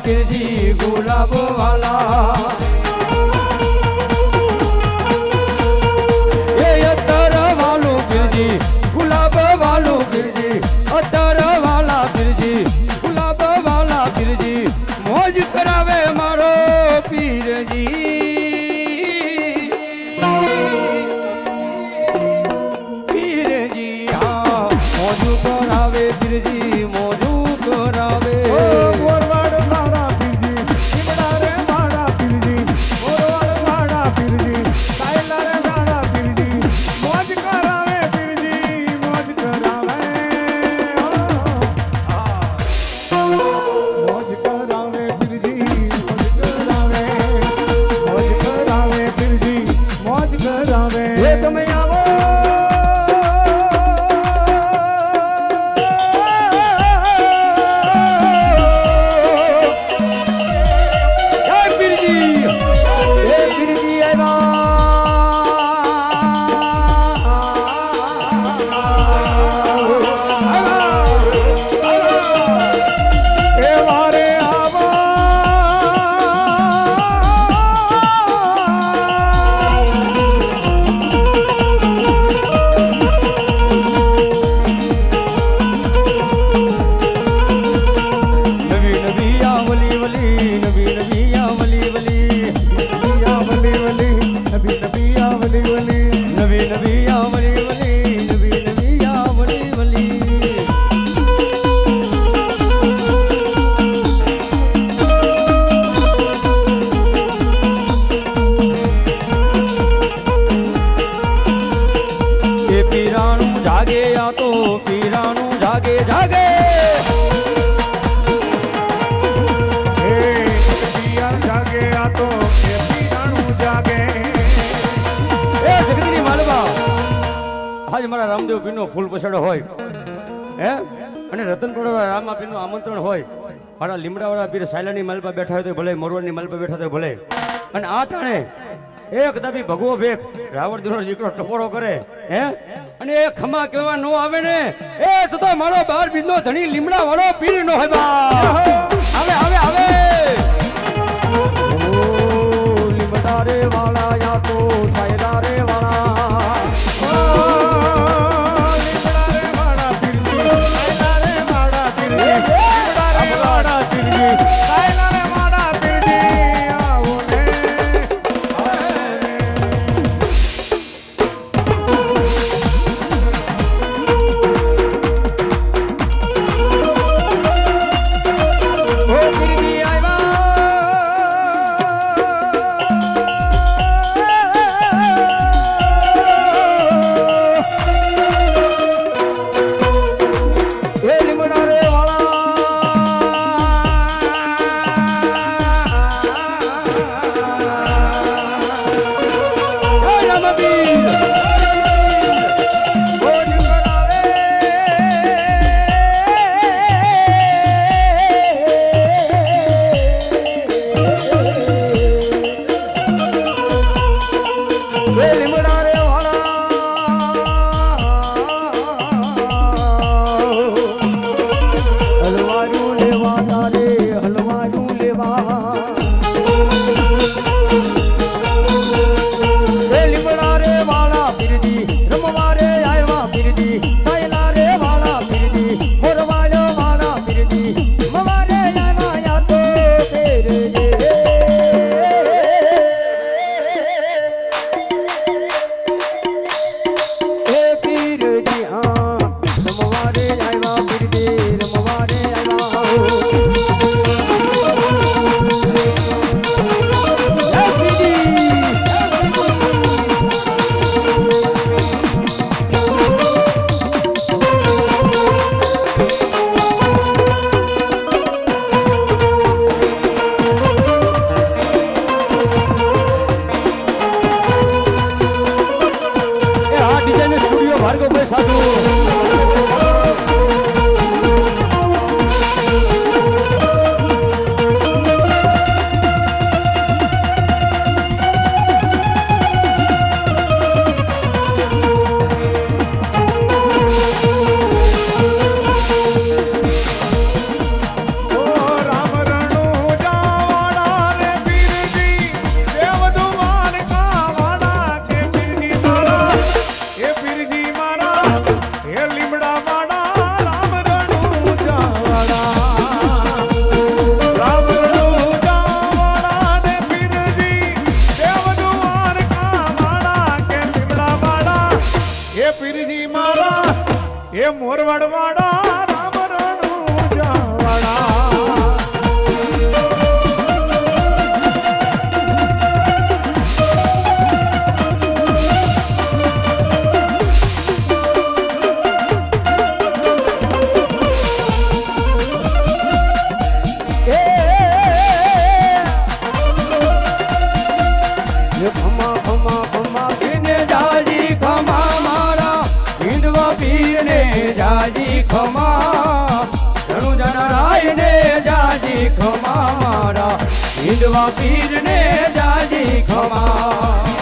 પીરજી ગુલાબ વાલા એ અત્તર વાલું પીરજી ગુલાબ વાલું પીરજી અત્તર વાલા પીરજી ગુલાબ વાલા પીરજી મોજ કરાવે મારો પીરજી રામદેવ પીરનો ફૂલ પછાડો હોય હે અને રતનપુરા રામા પીરનું આમંત્રણ હોય મારા લીમડાવાળા પીર સાયલાની માલપા બેઠા હોય તો ભલે મોરવાડની માલપા બેઠા તો ભલે અને આ ટાણે એક દાબી ભગવો ભેખ રાવણનો દીકરો ટપોરો કરે હે અને એ ખમા કેવા નો આવે ને એ તો મારો 12 બીજનો ધણી લીમડા વાળો પીર નો હોય બા આવે આવે આવે ઓ લીમડા રે વાળા યા તો સાયલા રે વાળા ભાર્ગવ સાધુ લીમડા વાળા રામ રણુ જાવાળા રામ રણુ જાવાળા ને પીરજી દેવ દ્વારકા વાળા કે લીમડા વાળા એ પીરજી મારા એ મોરવાડ વાળા રામ રણુ જાવાળા ખમા ખમા ખમા પીને જાજી ખમા મારા હિંદવા પીરને જાજી ખમા ધણુ જનરાય ને જાજી ખમા મારા હિંદવા પીરને જાજી ખમા